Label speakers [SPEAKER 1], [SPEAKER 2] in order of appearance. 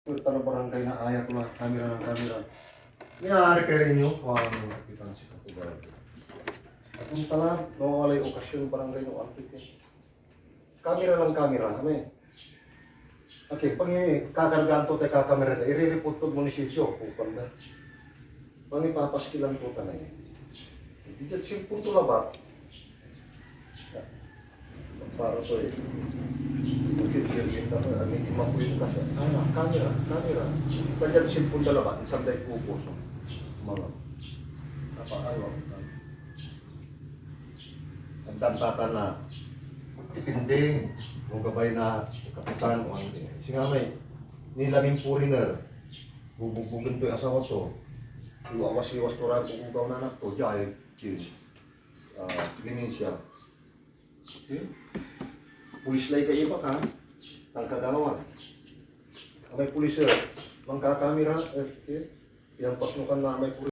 [SPEAKER 1] Punta ng barangay na ayat na kamera ng kamera. Nangyari kayo rin nyo, kung ano nakita na si Katubaran. At kung tala, nawawalay okasyon barangay ng Antique. Kamera ng kamera, kami. Okay, pag kakargaan to tayo kakamera tayo, i-report to munisipyo, kung na. Pag ipapaskilan to ka na yun. Hindi dyan simpong to labat. Para to eh. Mungkin silbin ka na, hindi mapuyin ka siya. Kamera. Kanya simpong dalabat, isang day pupo. So, mga napaalaw. Nagtantata na ipinding kung gabay na kapitan o hindi. Kasi nga may nilaming foreigner, bubugbugin to yung asawa to. Iwawas-iwas to rin kung ugaw na anak to, dahil limin siya. Pulis lay kayo pa ka, ang kagawan. May pulis mangkakamera, pinampas mo ka na may pulis.